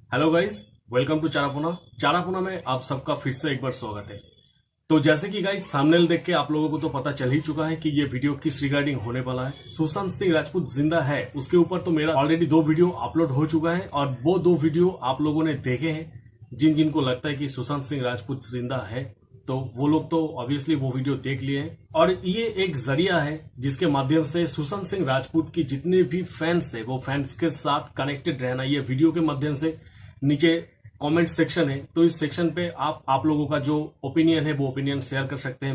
Hello guys, welcome to चारापुना। चारापुना में आप सबका फिर से एक बार स्वागत है। तो जैसे कि गाइस थंबनेल देख के आप लोगों को तो पता चल ही चुका है कि ये वीडियो किस रिगार्डिंग होने वाला है। सुशांत सिंह राजपूत जिंदा है, उसके ऊपर तो मेरा ऑलरेडी 2 वीडियो अपलोड हो चुका है और वो 2 वीडियो आप लोगों ने देखे हैं। जिन को लगता है कि सुशांत सिंह राजपूत जिंदा है तो वो लोग तो ऑब्वियसली वो वीडियो देख लिए हैं। और ये एक जरिया है जिसके माध्यम से सुशांत सिंह राजपूत की जितने भी फैंस थे वो फैंस के साथ कनेक्टेड रहना। ये वीडियो के माध्यम से नीचे कमेंट सेक्शन है, तो इस सेक्शन पे आप लोगों का जो ओपिनियन है वो ओपिनियन शेयर कर सकते हैं।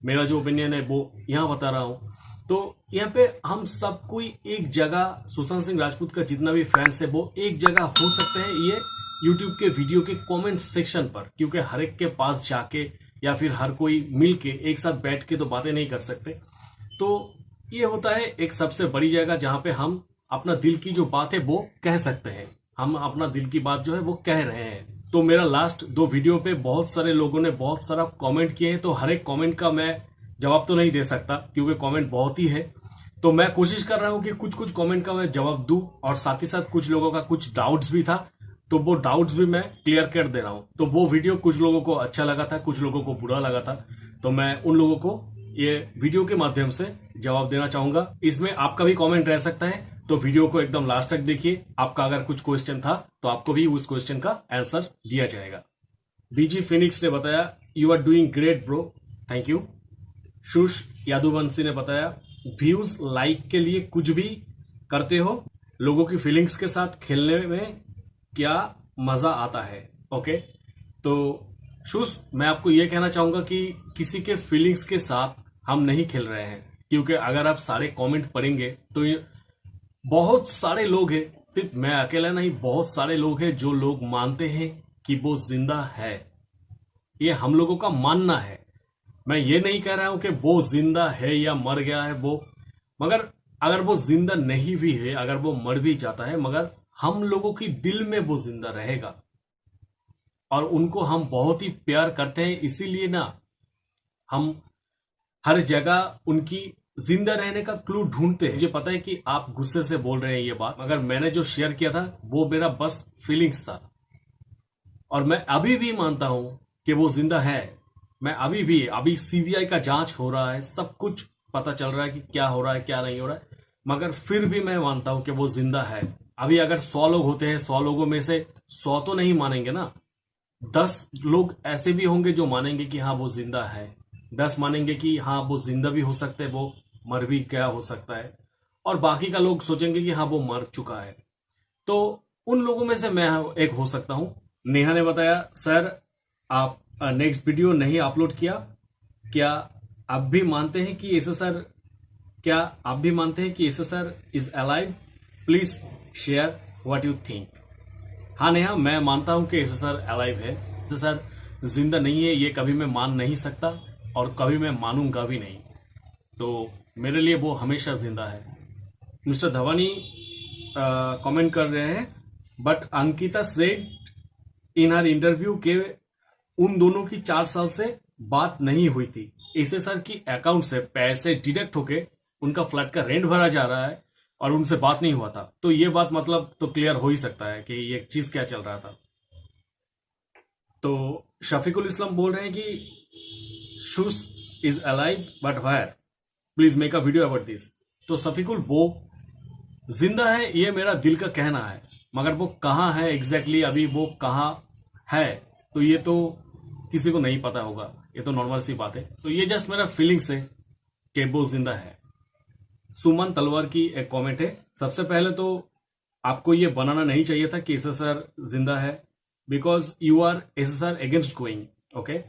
मेरा जो ओपिनियन है वो यहाँ बता रहा हूँ। तो यहाँ पे हम सब कोई एक जगह, सुशांत सिंह राजपूत का जितना भी फैंस है वो एक जगह हो सकते हैं ये यूट्यूब के वीडियो के कमेंट सेक्शन पर, क्योंकि हर एक के पास जाके या फिर हर कोई मिल के एक साथ बैठ के तो बातें नहीं कर सकते। तो ये होता है एक सबसे बड़ी जगह जहां पे हम अपना दिल की जो बात है वो कह सकते हैं। हम अपना दिल की बात जो है वो कह रहे हैं। तो मेरा लास्ट 2 वीडियो पे बहुत सारे लोगों ने बहुत सारा कमेंट किए हैं, तो हर एक कमेंट का मैं जवाब तो नहीं दे सकता क्योंकि कमेंट बहुत ही है। तो मैं कोशिश कर रहा हूं कि कुछ कमेंट का मैं जवाब दूं, और साथ ही साथ कुछ लोगों का कुछ डाउट्स भी था तो वो डाउट्स भी मैं क्लियर कर दे रहा हूं। तो वो वीडियो कुछ लोगों को अच्छा लगा था, कुछ लोगों को बुरा लगा था, तो मैं उन लोगों को ये वीडियो के माध्यम से जवाब देना चाहूंगा। इसमें आपका भी कमेंट रह सकता है, तो वीडियो को एकदम लास्ट तक देखिए। आपका अगर कुछ क्वेश्चन था तो आपको भी उस क्वेश्चन का आंसर दिया जाएगा। बीजी फिनिक्स ने बताया you are doing great bro, thank you. शुश यादुवंशी ने बताया व्यूज लाइक के लिए कुछ भी करते हो, लोगों की फीलिंग्स के साथ खेलने में क्या मजा आता है। ओके, तो शुश मैं आपको यह कहना चाहूंगा कि किसी के फीलिंग्स के साथ हम नहीं खेल रहे हैं, क्योंकि अगर आप सारे कमेंट पढ़ेंगे तो बहुत सारे लोग हैं, सिर्फ मैं अकेला नहीं, बहुत सारे लोग हैं जो लोग मानते हैं कि वो जिंदा है। ये हम लोगों का मानना है। मैं ये नहीं कह रहा हूं कि वो जिंदा है या मर गया है वो, मगर अगर वो जिंदा नहीं भी है, अगर वो मर भी जाता है, मगर हम लोगों की दिल में वो जिंदा रहेगा और उनको हम बहुत ही प्यार करते हैं। इसीलिए ना हम हर जगह उनकी जिंदा रहने का क्लू ढूंढते हैं। मुझे पता है कि आप गुस्से से बोल रहे हैं ये बात, मगर मैंने जो शेयर किया था वो मेरा बस फीलिंग्स था, और मैं अभी भी मानता हूं कि वो जिंदा है। मैं अभी सीबीआई का जांच हो रहा है, सब कुछ पता चल रहा है कि क्या हो रहा है क्या नहीं हो रहा है, मगर फिर भी मैं मानता हूं कि वो जिंदा है। अभी अगर 100 लोग होते हैं, 100 लोगों में से 100 तो नहीं मानेंगे ना, 10 लोग ऐसे भी होंगे जो मानेंगे कि हाँ वो जिंदा है, 10 मानेंगे कि हाँ वो जिंदा भी हो सकते हैं, वो मर भी गया हो सकता है, और बाकी का लोग सोचेंगे कि हाँ वो मर चुका है। तो उन लोगों में से मैं एक हो सकता हूं। नेहा ने बताया सर आप नेक्स्ट वीडियो नहीं अपलोड किया, क्या आप भी मानते हैं कि SSR is alive, please share what you think. हाँ नेहा, मैं मानता हूं कि एसएसआर अलाइव है। एसएसआर जिंदा नहीं है ये कभी मैं मान नहीं सकता और कभी मैं मानूंगा भी नहीं, तो मेरे लिए वो हमेशा जिंदा है। मिस्टर धवानी कमेंट कर रहे हैं but Ankita said in her interview के उन दोनों की 4 साल से बात नहीं हुई थी। एसएसआर की अकाउंट से पैसे डिडक्ट होके उनका फ्लैट का रेंट भरा जा रहा है और उनसे बात नहीं हुआ था। तो ये बात मतलब तो क्लियर हो ही सकता है कि ये चीज क्या चल रहा था। तो शफीकुल इस्लाम बोल रहे हैं कि शुश is alive but where, please make a video about this. तो शफीकुल वो जिंदा है ये मेरा दिल का कहना है, मगर वो कहाँ है एग्जैक्टली अभी वो कहाँ है तो ये तो किसी को नहीं पता होगा, ये तो नॉर्मल सी बात है। तो ये जस्ट मेरा फीलिंग्स है कि वो जिंदा है। सुमन तलवार की एक कमेंट है, सबसे पहले तो आपको ये बनाना नहीं चाहिए था कि एसएसआर जिंदा है, because you are SSR against going. Okay,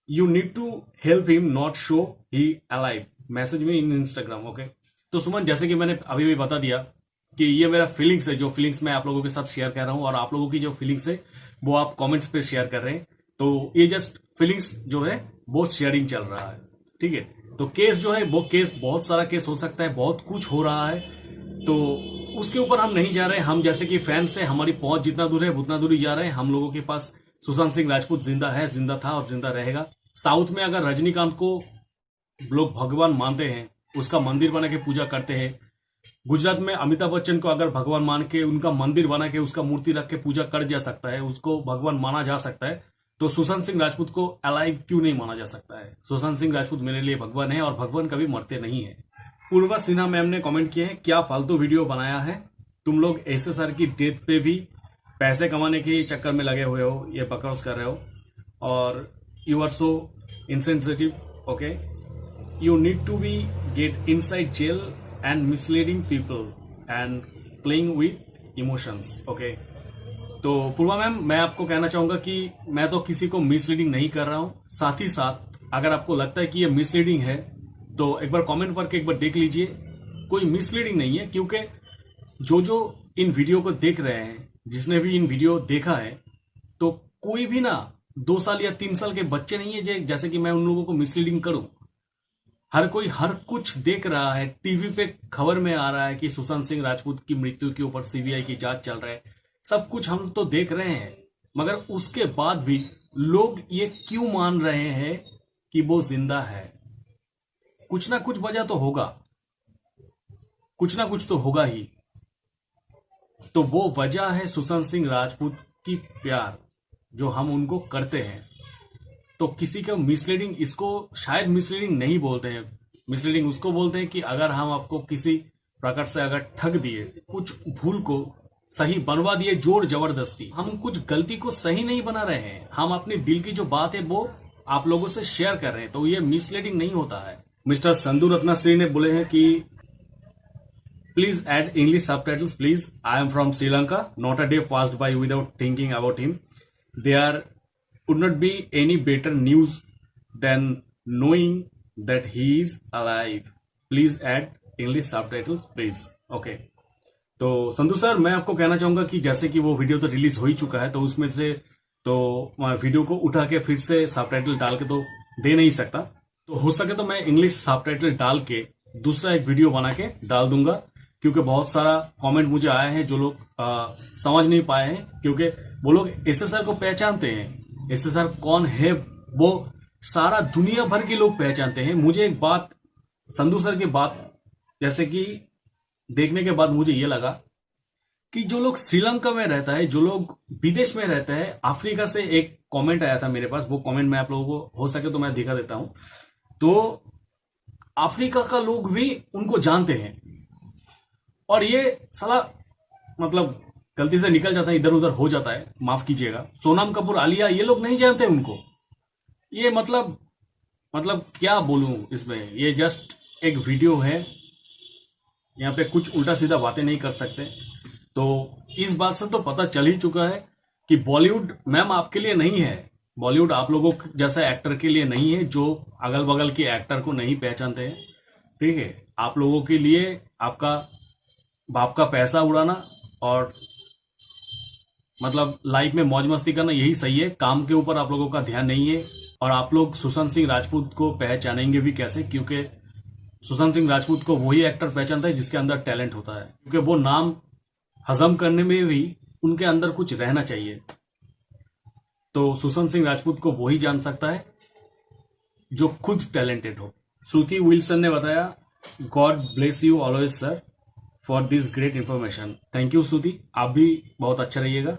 you need to help him not show he alive, message में इन इंस्टाग्राम। ओके, तो सुमन जैसे कि मैंने अभी भी बता दिया कि ये मेरा फीलिंग्स है, जो फीलिंग्स मैं आप लोगों के साथ शेयर कर रहा हूं, और आप लोगों की जो फीलिंग्स है वो आप कमेंट्स पे शेयर कर रहे हैं। तो ये जस्ट फीलिंग्स जो है वो शेयरिंग चल रहा है, ठीक है। तो केस जो है वो केस बहुत सारा केस हो सकता है, बहुत कुछ हो रहा है, तो उसके ऊपर हम नहीं जा रहे हैं। हम जैसे कि फैंस है, हमारी पहुंच जितना दूर है उतना दूर ही जा रहे हैं। हम लोगों के पास सुशांत सिंह राजपूत जिंदा है, जिंदा था और जिंदा रहेगा। साउथ में अगर रजनीकांत को लोग भगवान मानते हैं, उसका मंदिर बना के पूजा करते हैं, गुजरात में अमिताभ बच्चन को अगर भगवान मान के उनका मंदिर बना के उसका मूर्ति रख के पूजा कर जा सकता है, उसको भगवान माना जा सकता है, तो सुशांत सिंह राजपूत को अलाइव क्यों नहीं माना जा सकता है। सुशांत सिंह राजपूत मेरे लिए भगवान है और भगवान कभी मरते नहीं है। पूर्वा सिन्हा मैम ने कमेंट किए हैं, क्या फालतू वीडियो बनाया है, तुम लोग ऐसे सर की डेथ पे भी पैसे कमाने के चक्कर में लगे हुए हो, ये बकवास कर रहे हो और you are so insensitive. Okay, you need to be get inside jail and misleading people and playing with emotions. Okay, तो पूर्वा मैम मैं आपको कहना चाहूंगा कि मैं तो किसी को मिसलीडिंग नहीं कर रहा हूं। साथ ही साथ अगर आपको लगता है कि ये मिसलीडिंग है तो एक बार कमेंट करके एक बार देख लीजिए, कोई मिसलीडिंग नहीं है। क्योंकि जो इन वीडियो को देख रहे हैं, जिसने भी इन वीडियो देखा है, तो कोई भी ना 2 साल या 3 साल के बच्चे नहीं है जैसे कि मैं उन लोगों को मिसलीडिंग करूं। हर कोई हर कुछ देख रहा है, टीवी पे खबर में आ रहा है कि सुशांत सिंह राजपूत की मृत्यु के ऊपर सीबीआई की जांच चल रहा है, सब कुछ हम तो देख रहे हैं। मगर उसके बाद भी लोग ये क्यों मान रहे हैं कि वो जिंदा है? कुछ ना कुछ वजह तो होगा, कुछ ना कुछ तो होगा ही। तो वो वजह है सुशांत सिंह राजपूत की प्यार जो हम उनको करते हैं। तो किसी का मिसलीडिंग, इसको शायद मिसलीडिंग नहीं बोलते हैं, मिसलीडिंग उसको बोलते हैं कि अगर हम आपको किसी प्रकार से अगर ठग दिए, कुछ भूल को सही बनवा दिए जोर जबरदस्ती, हम कुछ गलती को सही नहीं बना रहे हैं, हम अपने दिल की जो बात है वो आप लोगों से शेयर कर रहे हैं, तो ये मिसलीडिंग नहीं होता है। मिस्टर संधु रत्नाश्री ने बोले हैं कि please add English subtitles please, I am from Sri Lanka, not a day passed by without thinking about him, there would not be any better news than knowing that he is alive. Please add English subtitles, please. Okay. तो Sandhu sir मैं आपको कहना चाहूंगा कि जैसे कि वो video तो रिलीज हो ही चुका है, तो उसमें से तो वीडियो को उठा के फिर से सबटाइटल डाल के तो दे नहीं सकता। तो हो सके तो मैं इंग्लिश सबटाइटल डाल के दूसरा एक वीडियो बना के डाल दूंगा, क्योंकि बहुत सारा कमेंट मुझे आए हैं जो लोग समझ नहीं पाए हैं, क्योंकि वो लोग एसएसआर को पहचानते हैं। एसएसआर कौन है वो सारा दुनिया भर के लोग पहचानते हैं। मुझे एक बात, संधू सर की बात जैसे कि देखने के बाद मुझे ये लगा कि जो लोग श्रीलंका में रहता है, जो लोग विदेश में रहते हैं, अफ्रीका से एक कमेंट आया था मेरे पास, वो कमेंट मैं आप लोगों को हो सके तो मैं दिखा देता हूं। तो अफ्रीका का लोग भी उनको जानते हैं और ये साला मतलब गलती से निकल जाता है, इधर उधर हो जाता है, माफ कीजिएगा। सोनम कपूर, आलिया, ये लोग नहीं जानते उनको। ये मतलब क्या बोलूं इसमें, ये जस्ट एक वीडियो है, यहाँ पे कुछ उल्टा सीधा बातें नहीं कर सकते। तो इस बात से तो पता चल ही चुका है कि बॉलीवुड मैम आपके लिए नहीं है, बॉलीवुड आप लोगों जैसा एक्टर के लिए नहीं है जो अगल बगल के एक्टर को नहीं पहचानते हैं। ठीक है, आप लोगों के लिए आपका बाप का पैसा उड़ाना और मतलब लाइफ में मौज मस्ती करना यही सही है। काम के ऊपर आप लोगों का ध्यान नहीं है। और आप लोग सुशांत सिंह राजपूत को पहचानेंगे भी कैसे, क्योंकि सुशांत सिंह राजपूत को वही एक्टर पहचानता है जिसके अंदर टैलेंट होता है, क्योंकि वो नाम हजम करने में भी उनके अंदर कुछ रहना चाहिए। तो सुशांत सिंह राजपूत को वही जान सकता है जो खुद टैलेंटेड हो। श्रुति विल्सन ने बताया, God bless you always sir for this great information. Thank you Shruti, आप भी बहुत अच्छा रहिएगा।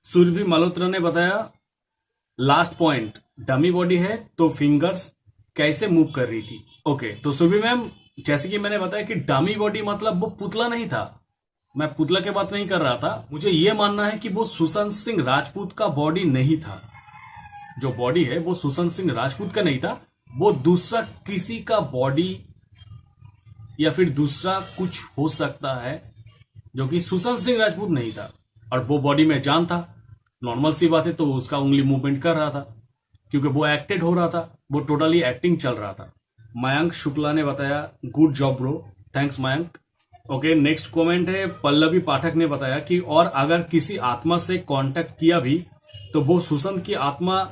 सुरभि मल्होत्रा ने बताया, लास्ट पॉइंट, डमी बॉडी है तो फिंगर्स कैसे मूव कर रही थी। ओके, तो सुरभि मैम जैसे कि मैंने बताया कि डमी बॉडी मतलब वो पुतला नहीं था, मैं पुतला की बात नहीं कर रहा था। मुझे ये मानना है कि वो सुशांत सिंह राजपूत का बॉडी नहीं था, जो बॉडी है वो सुशांत सिंह राजपूत का नहीं था, वो दूसरा किसी का बॉडी या फिर दूसरा कुछ हो सकता है जो कि सुशांत सिंह राजपूत नहीं था। और वो बॉडी में जान था, नॉर्मल सी बात है, तो उसका उंगली मूवमेंट कर रहा था क्योंकि वो एक्टेड हो रहा था, वो टोटली एक्टिंग चल रहा था। मयंक शुक्ला ने बताया, good job bro, thanks Mayank. Okay, next comment है पल्लवी पाठक ने बताया कि और अगर किसी आत्मा से कांटेक्ट किया भी तो वो सुशांत की आत्मा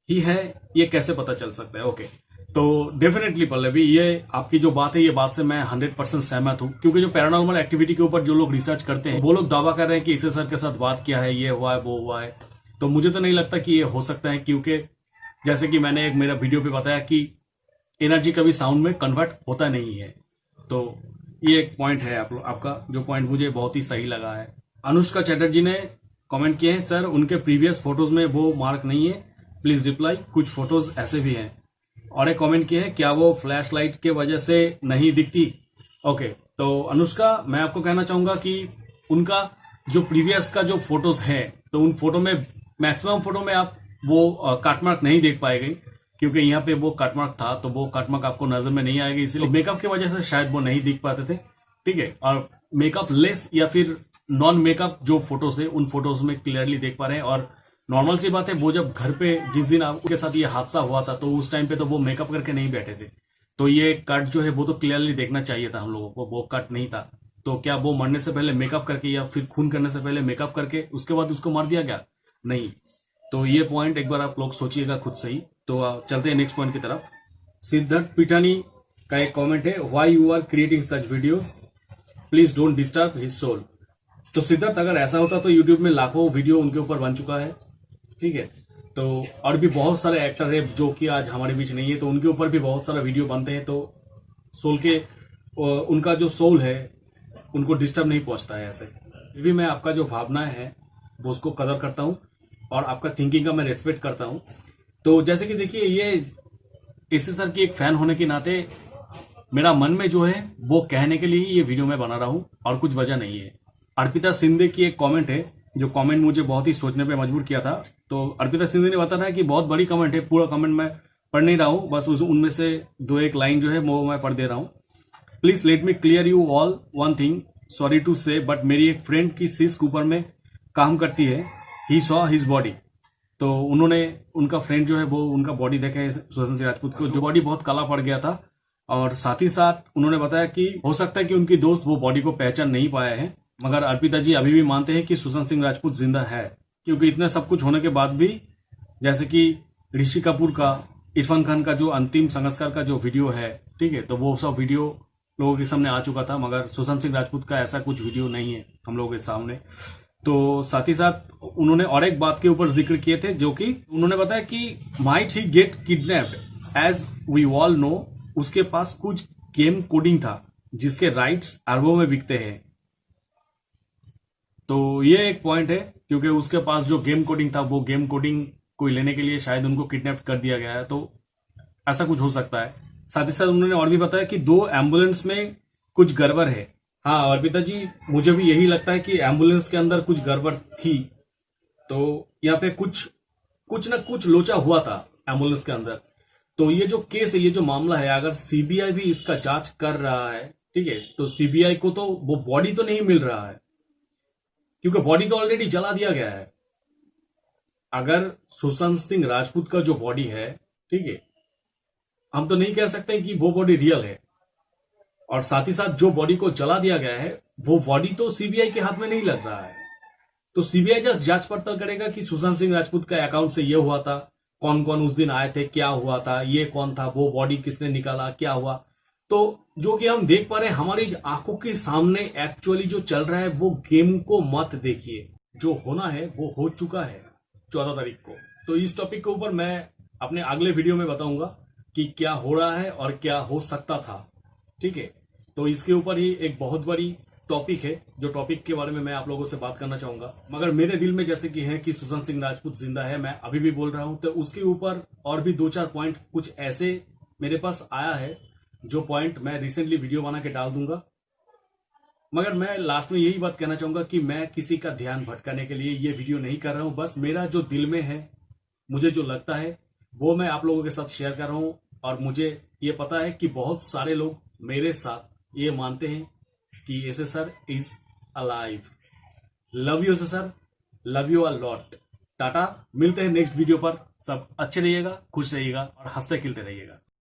ही है, ये कैसे पता चल सकता है। ओके, तो डेफिनेटली पल्लवी, ये आपकी जो बात है, ये बात से मैं 100% सहमत हूं, क्योंकि जो पैरानॉर्मल एक्टिविटी के ऊपर जो लोग रिसर्च करते हैं वो लोग दावा कर रहे हैं कि इसे सर के साथ बात किया है, ये हुआ है, वो हुआ है। तो मुझे तो नहीं लगता कि ये हो सकता है, क्योंकि जैसे कि मैंने एक मेरा वीडियो पे बताया कि एनर्जी कभी साउंड में कन्वर्ट होता नहीं है। तो ये एक पॉइंट है आपका जो पॉइंट मुझे बहुत ही सही लगा है। अनुष्का चैटर्जी ने कमेंट किए हैं, सर उनके प्रीवियस फोटोज में वो मार्क नहीं है, प्लीज रिप्लाई, कुछ फोटोज ऐसे भी हैं। और एक कमेंट किए हैं, क्या वो फ्लैश लाइट के वजह से नहीं दिखती? ओके, तो अनुष्का मैं आपको कहना चाहूंगा कि उनका जो प्रीवियस का जो फोटोज है, तो उन फोटो में मैक्सिमम फोटो में आप वो काटमार्क नहीं देख पाएंगे, क्योंकि यहाँ पे वो काटमार्क था, तो वो काटमार्क आपको नजर में नहीं आएगी, इसलिए मेकअप की वजह से शायद वो नहीं दिख पाते थे। ठीक है, और मेकअप लेस या फिर नॉन मेकअप जो फोटोज है उन फोटोज में क्लियरली देख पा रहे हैं। और नॉर्मल सी बात है, वो जब घर पे जिस दिन आपके साथ ये हादसा हुआ था, तो उस टाइम पे तो वो मेकअप करके नहीं बैठे थे, तो ये कट जो है वो तो क्लियरली देखना चाहिए था हम लोगों को, वो कट नहीं था। तो क्या वो मरने से पहले मेकअप करके या फिर खून करने से पहले मेकअप करके उसके बाद उसको मार दिया गया? नहीं। तो ये पॉइंट एक बार आप लोग सोचिएगा खुद से ही। तो चलते हैं नेक्स्ट पॉइंट की तरफ। सिद्धार्थ पिटानी का एक कमेंट है, why you are creating such videos, please don't disturb his soul. तो सिद्धार्थ, अगर ऐसा होता तो यूट्यूब में लाखों वीडियो उनके ऊपर बन चुका है। ठीक है, तो और भी बहुत सारे एक्टर है जो कि आज हमारे बीच नहीं है, तो उनके ऊपर भी बहुत सारा वीडियो बनते हैं। तो सोल के उनका जो सोल है उनको डिस्टर्ब नहीं पहुंचता है ऐसे। फिर भी मैं आपका जो भावनाएं है वो उसको कदर करता हूं और आपका थिंकिंग का मैं रेस्पेक्ट करता हूं। तो जैसे कि देखिए, ये इसी सर की एक फैन होने के नाते मेरा मन में जो है वो कहने के लिए ये वीडियो मैं बना रहा हूं और कुछ वजह नहीं है। अर्पिता सिंधे की एक कमेंट है, जो कमेंट मुझे बहुत ही सोचने पे मजबूर किया था। तो अर्पिता सिंधे ने बताया कि बहुत बड़ी कमेंट है, पूरा कमेंट मैं पढ़ नहीं रहा हूं, बस उनमें से दो एक लाइन जो है वो मैं पढ़ दे रहा हूं। Please let me clear you all one thing, sorry to say, but मेरी एक फ्रेंड की सिस कूपर में काम करती है, ही सॉ हिज बॉडी। तो उन्होंने उनका फ्रेंड जो है वो उनका बॉडी देखा है सुशांत सिंह राजपूत को, जो बॉडी बहुत काला पड़ गया था। और साथ ही साथ उन्होंने बताया कि हो सकता है कि उनकी दोस्त वो बॉडी को पहचान नहीं पाया है, मगर अर्पिता जी अभी भी मानते हैं कि सुशांत सिंह राजपूत जिंदा है, क्योंकि इतने सब कुछ होने के बाद भी, जैसे कि ऋषि कपूर का, इरफान खान का जो अंतिम संस्कार का जो वीडियो है, ठीक है, तो वो सब वीडियो लोगों के सामने आ चुका था, मगर सुशांत सिंह राजपूत का ऐसा कुछ वीडियो नहीं है हम लोगों के सामने। तो साथ ही साथ उन्होंने और एक बात के ऊपर जिक्र किए थे, जो कि उन्होंने बताया कि might he get kidnapped, as we all know उसके पास कुछ गेम कोडिंग था जिसके राइट्स अरबों में बिकते हैं। तो ये एक पॉइंट है, क्योंकि उसके पास जो गेम कोडिंग था वो गेम कोडिंग को लेने के लिए शायद उनको किडनैप कर दिया गया है, तो ऐसा कुछ हो सकता है। साथ ही साथ उन्होंने और भी बताया कि 2 एम्बुलेंस में कुछ गड़बड़ है। हाँ और पिताजी, मुझे भी यही लगता है कि एम्बुलेंस के अंदर कुछ गड़बड़ थी, तो यहाँ पे कुछ ना कुछ लोचा हुआ था एम्बुलेंस के अंदर। तो ये जो केस है, ये जो मामला है, अगर सीबीआई भी इसका जांच कर रहा है, ठीक है, तो सीबीआई को तो वो बॉडी तो नहीं मिल रहा है, क्योंकि बॉडी तो ऑलरेडी जला दिया गया है। अगर सुशांत सिंह राजपूत का जो बॉडी है, ठीक है, हम तो नहीं कह सकते कि वो बॉडी रियल है। और साथ ही साथ जो बॉडी को जला दिया गया है, वो बॉडी तो सीबीआई के हाथ में नहीं लग रहा है। तो सीबीआई जस्ट जांच पड़ताल करेगा कि सुशांत सिंह राजपूत का अकाउंट से ये हुआ था, कौन कौन उस दिन आए थे, क्या हुआ था, ये कौन था, वो बॉडी किसने निकाला, क्या हुआ। तो जो कि हम देख पा रहे हैं हमारी आंखों के सामने, एक्चुअली जो चल रहा है वो गेम को मत देखिए, जो होना है वो हो चुका है 14 तारीख को। तो इस टॉपिक के ऊपर मैं अपने अगले वीडियो में बताऊंगा कि क्या हो रहा है और क्या हो सकता था। ठीक है, तो इसके ऊपर ही एक बहुत बड़ी टॉपिक है, जो टॉपिक के बारे में मैं आप लोगों से बात करना चाहूंगा। मगर मेरे दिल में जैसे कि है कि सुशांत सिंह राजपूत जिंदा है, मैं अभी भी बोल रहा हूं, तो उसके ऊपर और भी 2-4 पॉइंट कुछ ऐसे मेरे पास आया है, जो पॉइंट मैं रिसेंटली वीडियो बना के डाल दूंगा। मगर मैं लास्ट में यही बात कहना चाहूंगा कि मैं किसी का ध्यान भटकाने के लिए ये वीडियो नहीं कर रहा हूं, बस मेरा जो दिल में है, मुझे जो लगता है वो मैं आप लोगों के साथ शेयर कर रहा हूं। और मुझे ये पता है कि बहुत सारे लोग मेरे साथ ये मानते हैं कि S sir is alive. Love you sir, love you a lot. Tata, मिलते हैं नेक्स्ट वीडियो पर। सब अच्छे रहिएगा, खुश रहिएगा और हंसते खिलते रहिएगा।